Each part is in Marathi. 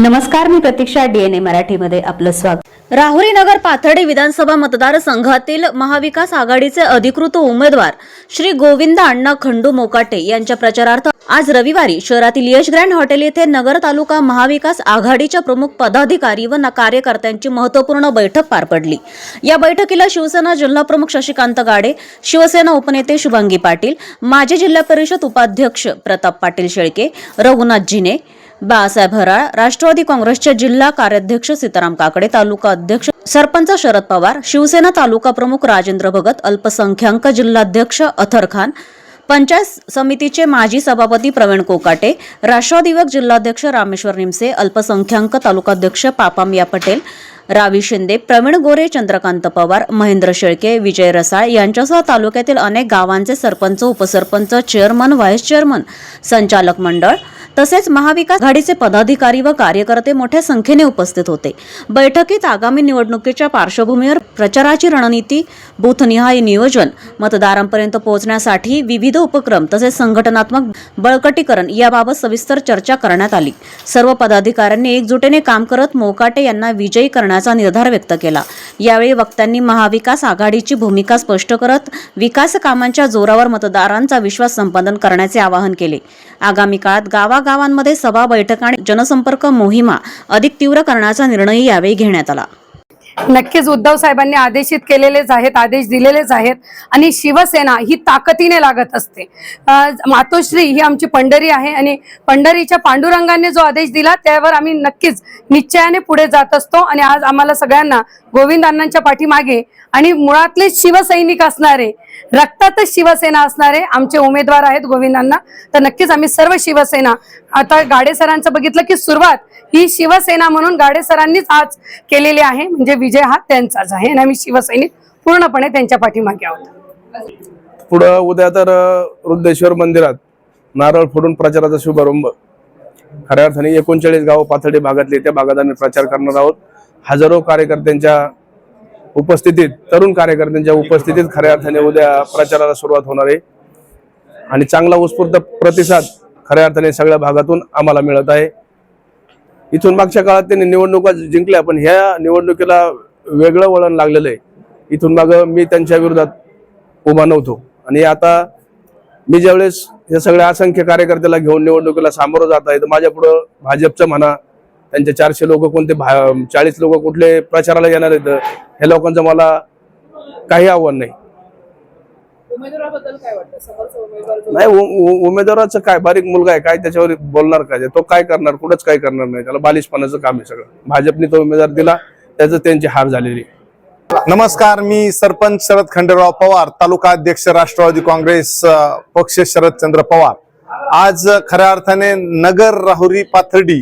नमस्कार, मी प्रतीक्षा, DNA मराठीमध्ये आपलं स्वागत। राहुरी नगर पाथर्डी विधानसभा मतदारसंघातील महाविकास आघाडीचे अधिकृत उमेदवार श्री गोविंद अण्णा खंडू मोकाटे यांच्या प्रचारार्थ आज रविवारी शहरातील यश ग्रँड हॉटेल येथे नगर तालुका महाविकास आघाडीच्या प्रमुख पदाधिकारी व कार्यकर्त्यांची महत्त्वपूर्ण बैठक पार पडली। या बैठकीला शिवसेना जिल्हा प्रमुख शशिकांत गाडे, शिवसेना उपनेते शुभांगी पाटील, माजी जिल्हा परिषद उपाध्यक्ष प्रताप पाटील शेळके, रघुनाथ जिने, बाळासाहेब हराळ, राष्ट्रवादी काँग्रेसचे जिल्हा कार्याध्यक्ष सीताराम काकडे, तालुका अध्यक्ष सरपंच शरद पवार, शिवसेना तालुका प्रमुख राजेंद्र भगत, अल्पसंख्याक जिल्हाध्यक्ष अथर खान, पंचायत समितीचे माजी सभापती प्रवीण कोकाटे, राष्ट्रवादी युवक जिल्हाध्यक्ष रामेश्वर निमसे, अल्पसंख्याक तालुकाध्यक्ष पापामिया पटेल, रावी शिंदे, प्रवीण गोरे, चंद्रकांत पवार, महेंद्र शेळके, विजय रसाळ यांच्यासह तालुक्यातील अनेक गावांचे सरपंच, उपसरपंच, चेअरमन, व्हाईस चेअरमन, संचालक मंडळ तसेच महाविकास आघाडीचे पदाधिकारी व कार्यकर्ते मोठ्या संख्येने उपस्थित होते। बैठकीत आगामी निवडणुकीच्या पार्श्वभूमीवर प्रचाराची रणनीती, बूथनिहाय नियोजन, मतदारांपर्यंत पोहोचण्यासाठी विविध उपक्रम तसेच संघटनात्मक बळकटीकरण याबाबत सविस्तर चर्चा करण्यात आली। सर्व पदाधिकाऱ्यांनी एकजुटीने काम करत मोकाटे यांना विजयी करण्याचा निर्धार व्यक्त केला। यावेळी वक्त्यांनी महाविकास आघाडीची भूमिका स्पष्ट करत विकास कामांच्या जोरावर मतदारांचा विश्वास संपादन करण्याचे आवाहन केले। आगामी काळात गावागावांमध्ये सभा, बैठका आणि जनसंपर्क मोहिमा अधिक तीव्र करण्याचा निर्णय यावेळी घेण्यात आला। नक्कीच उद्धव साहेबांनी आदेशित केलेलेच आहेत, आदेश दिलेलेच आहेत आणि शिवसेना ही ताकदीने लागत असते। मातोश्री ही आमची पंढरी आहे आणि पंढरीच्या पांडुरंगाने जो आदेश दिला त्यावर आम्ही नक्कीच निश्चयाने पुढे जात असतो आणि आज आम्हाला सगळ्यांना गोविंद अण्णांच्या पाठीमागे आणि मुळातले शिवसैनिक असणारे, रक्तातच शिवसेना असणारे आमचे उमेदवार आहेत गोविंद अण्णा। तर नक्कीच आम्ही सर्व शिवसेना, आता गाडे सरांचं बघितलं की सुरुवात ही शिवसेना म्हणून गाडे सरांनीच आज केलेली आहे, म्हणजे विजय हा त्यांचाच आहे आणि आम्ही शिवसैनिक पूर्णपणे त्यांच्या पाठीमागे आहोत। पुढे उद्या तर रुद्रेश्वर मंदिरात नारळ फोडून प्रचाराचा शुभारंभ, खऱ्या अर्थाने 39 गाव पाथर्डी भागातले त्या भागात आम्ही प्रचार करणार आहोत। हजारो कार्यकर्त्यांच्या उपस्थितीत, तरुण कार्यकर्त्यांच्या उपस्थितीत खऱ्या अर्थाने उद्या प्रचाराला सुरुवात होणार आहे आणि चांगला उत्स्फूर्त प्रतिसाद खऱ्या अर्थाने सगळ्या भागातून आम्हाला मिळत आहे। इथून मागच्या काळात त्यांनी निवडणुका जिंकल्या, पण ह्या निवडणुकीला वेगळं वळण लागलेलं आहे। इथून माग मी त्यांच्या विरोधात उभा नव्हतो आणि आता मी ज्यावेळेस या सगळ्या असंख्य कार्यकर्त्याला घेऊन निवडणुकीला सामोरं जात आहे, तर माझ्या पुढं भाजपचं म्हणा, त्यांचे 400 लोक कोणते 40 लोक कुठले प्रचाराला येणार आहेत, हे लोकांचं मला काही आव्हान नाही। उमेदवाराबद्दल काय वाटतं? समोरचा उमेदवार नाही, उमेदवाराचं काय, बारीक मुलगा आहे, काय त्याच्यावर बोलणार काय, तो काय करणार, कुठंच काय करणार नाही, त्याला बालिशपणाचं काम आहे सगळं। भाजपने तो उमेदवार दिला, त्याचं त्यांची हार झालेली। नमस्कार, मी सरपंच शरद खंडेराव पवार, तालुका अध्यक्ष राष्ट्रवादी काँग्रेस पक्ष शरदचंद्र पवार। आज खऱ्या अर्थाने नगर राहुरी पाथर्डी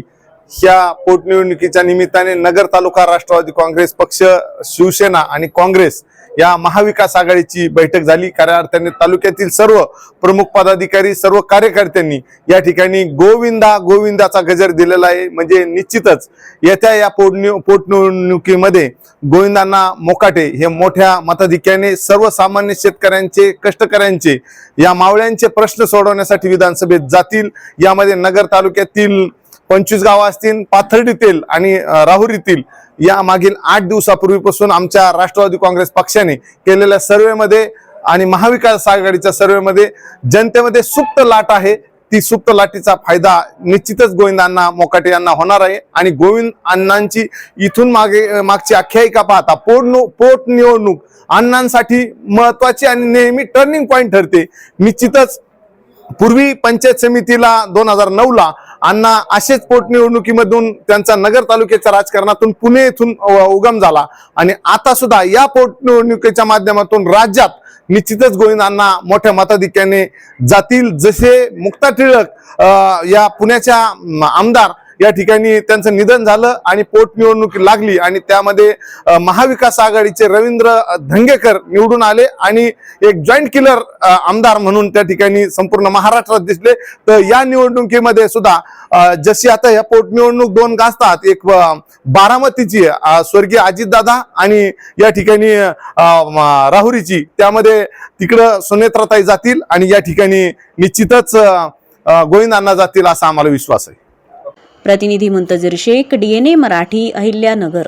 ह्या पोटनिवडणुकीच्या निमित्ताने नगर तालुका राष्ट्रवादी काँग्रेस पक्ष, शिवसेना आणि काँग्रेस या महाविकास आघाडीची बैठक झाली। खऱ्या अर्थाने तालुक्यातील सर्व प्रमुख पदाधिकारी, सर्व कार्यकर्त्यांनी या ठिकाणी गोविंदाचा गजर दिलेला आहे। म्हणजे निश्चितच येत्या या पोटनिवडणुकीमध्ये गोविंदांना मोकाटे हे मोठ्या मताधिक्याने सर्वसामान्य शेतकऱ्यांचे, कष्टकऱ्यांचे, या मावळ्यांचे प्रश्न सोडवण्यासाठी विधानसभेत जातील। यामध्ये नगर तालुक्यातील 25 गावं असतील, पाथर्डीतील आणि राहुरीतील या मागील 8 दिवसापूर्वीपासून आमच्या राष्ट्रवादी काँग्रेस पक्षाने केलेल्या सर्वेमध्ये आणि महाविकास आघाडीच्या सर्वेमध्ये जनतेमध्ये सुप्त लाट आहे। ती सुप्त लाटीचा फायदा निश्चितच गोविंद अण्णा मोकाटे यांना होणार आहे आणि गोविंद अण्णांची इथून मागची आख्यायिका पाहता पोट निवडणूक अण्णांसाठी महत्वाची आणि नेहमी टर्निंग पॉइंट ठरते। निश्चितच पूर्वी पंचायत समितीला 2009 ला अण्णा असेच पोटनिवडणुकीमधून त्यांचा नगर तालुक्याच्या राजकारणातून पुणे येथून उगम झाला आणि आता सुद्धा या पोटनिवडणुकीच्या माध्यमातून राज्यात निश्चितच गोविंद अण्णा मोठ्या मताधिक्याने जातील। जसे मुक्ता टिळक या पुण्याच्या आमदार या ठिकाणी त्यांचं निधन झालं आणि पोटनिवडणूक लागली आणि त्यामध्ये महाविकास आघाडीचे रवींद्र धंगेकर निवडून आले आणि एक जॉईंट किलर आमदार म्हणून त्या ठिकाणी संपूर्ण महाराष्ट्रात दिसले। तर या निवडणुकीमध्ये सुद्धा जशी आता या पोटनिवडणूक 2 गाजतात, एक बारामतीची स्वर्गीय अजितदादा आणि या ठिकाणी राहुरीची, त्यामध्ये तिकडं सुनेत्राताई जातील आणि या ठिकाणी निश्चितच गोविंद अण्णा जातील असा आम्हाला विश्वास आहे। प्रतिनिधी मुंतजीर शेख, DNA मराठी, अहिल्यानगर.